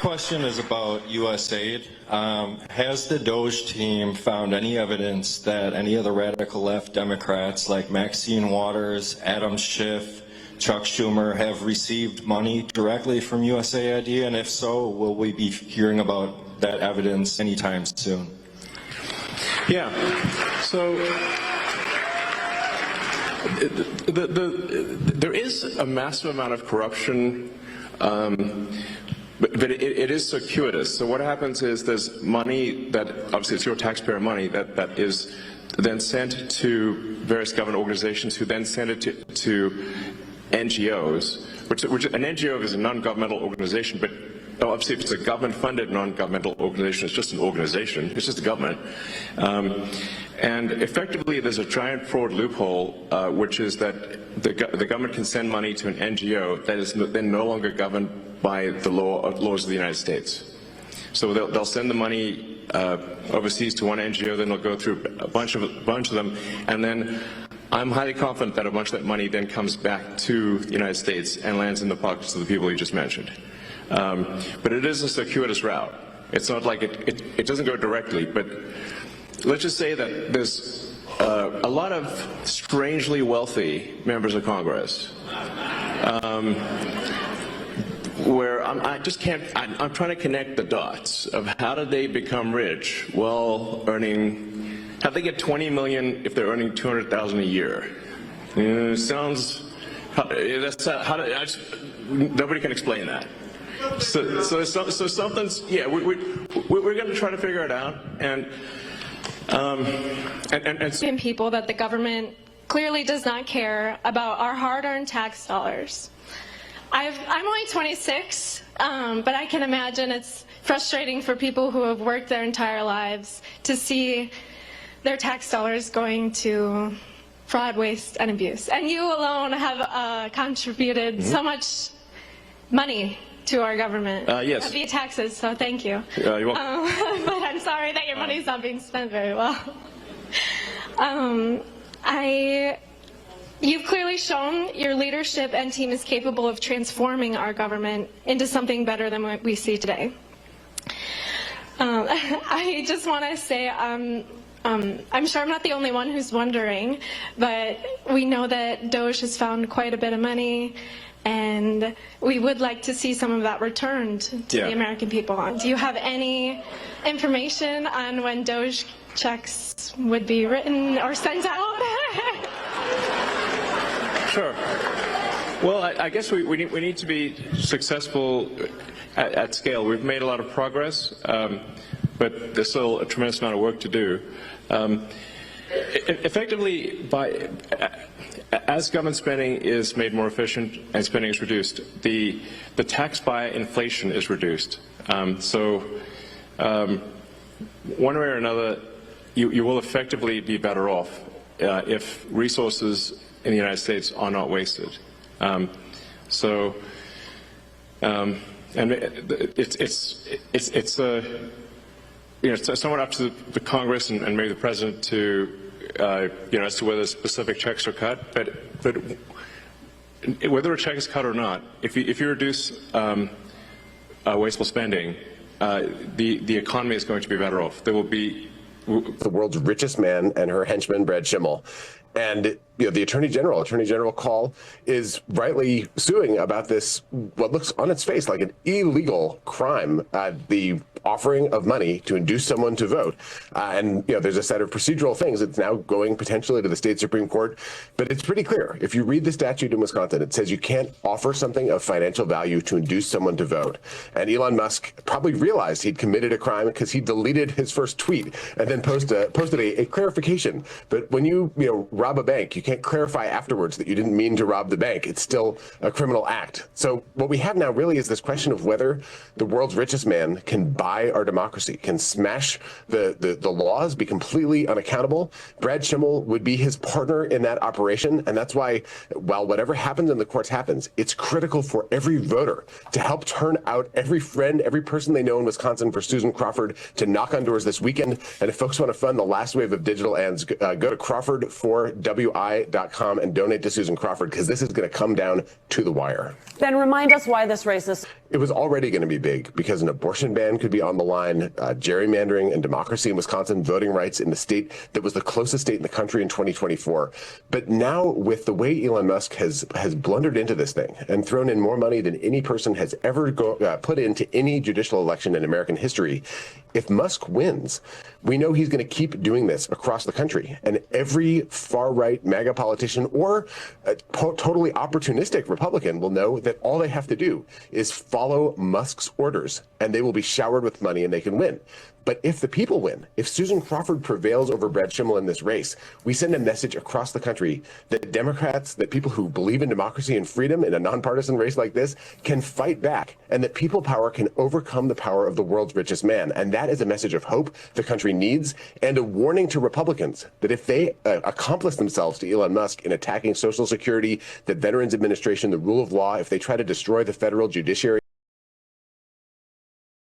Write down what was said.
Question is about USAID. Has the Doge team found any evidence that any of the radical left Democrats like Maxine Waters, Adam Schiff, Chuck Schumer have received money directly from USAID? And if so, will we be hearing about that evidence anytime soon? Yeah. So there is a massive amount of corruption. But it is circuitous. So what happens is there's money that, obviously it's your taxpayer money, that is then sent to various government organizations who then send it to NGOs, which an NGO is a non-governmental organization, but obviously if it's a government-funded non-governmental organization, it's just an organization, it's just a government. And effectively there's a giant fraud loophole, which is that the government can send money to an NGO that is then no longer governed by the laws of the United States. So they'll send the money overseas to one NGO, then they'll go through a bunch of them, and then I'm highly confident that a bunch of that money then comes back to the United States and lands in the pockets of the people you just mentioned. But it is a circuitous route. It's not like it doesn't go directly, but let's just say that there's a lot of strangely wealthy members of Congress where I'm trying to connect the dots of how did they become rich? Well, how'd they get 20 million if they're earning 200,000 a year? Nobody can explain that. So something's, yeah, we're going to try to figure it out, and people that the government clearly does not care about our hard-earned tax dollars. I'm only 26, but I can imagine it's frustrating for people who have worked their entire lives to see their tax dollars going to fraud, waste, and abuse. And you alone have contributed so much money to our government via taxes, so thank you. You're welcome. But I'm sorry that your money's not being spent very well. You've clearly shown your leadership and team is capable of transforming our government into something better than what we see today. I just want to say I'm sure I'm not the only one who's wondering, but we know that Doge has found quite a bit of money, and we would like to see some of that returned to the American people. Do you have any information on when Doge checks would be written or sent out? Sure. Well, I guess we need to be successful at scale. We've made a lot of progress, but there's still a tremendous amount of work to do. Effectively, as government spending is made more efficient and spending is reduced, the tax by inflation is reduced. So one way or another, you will effectively be better off if resources in the United States are not wasted. And it's somewhat up to the Congress and maybe the President to as to whether specific checks are cut. But whether a check is cut or not, if you reduce wasteful spending, the economy is going to be better off. There will be the world's richest man and her henchman, Brad Schimmel. And the Attorney General Call is rightly suing about this, what looks on its face like an illegal crime, the offering of money to induce someone to vote. And there's a set of procedural things. It's now going potentially to the state Supreme Court, but it's pretty clear. If you read the statute in Wisconsin, it says you can't offer something of financial value to induce someone to vote. And Elon Musk probably realized he'd committed a crime because he deleted his first tweet and then posted a clarification. But when you rob a bank, you can't clarify afterwards that you didn't mean to rob the bank. It's still a criminal act. So what we have now really is this question of whether the world's richest man can buy our democracy, can smash the laws, be completely unaccountable. Brad Schimmel would be his partner in that operation. And that's why, while whatever happens in the courts happens, it's critical for every voter to help turn out every friend, every person they know in Wisconsin for Susan Crawford to knock on doors this weekend. And if folks want to fund the last wave of digital ads, go to crawford4wi.com and donate to Susan Crawford, because this is going to come down to the wire. Ben, remind us why this race is. It was already going to be big because an abortion ban could be on the line, gerrymandering and democracy in Wisconsin, voting rights in the state that was the closest state in the country in 2024. But now with the way Elon Musk has blundered into this thing and thrown in more money than any person has ever put into any judicial election in American history, if Musk wins, we know he's going to keep doing this across the country. And every far-right MAGA politician or a totally opportunistic Republican will know that all they have to do is follow Musk's orders, and they will be showered with money and they can win. But if the people win, if Susan Crawford prevails over Brad Schimmel in this race, we send a message across the country that Democrats, that people who believe in democracy and freedom in a nonpartisan race like this can fight back, and that people power can overcome the power of the world's richest man. And that is a message of hope the country needs, and a warning to Republicans that if they accomplish themselves to Elon Musk in attacking Social Security, the Veterans Administration, the rule of law, if they try to destroy the federal judiciary,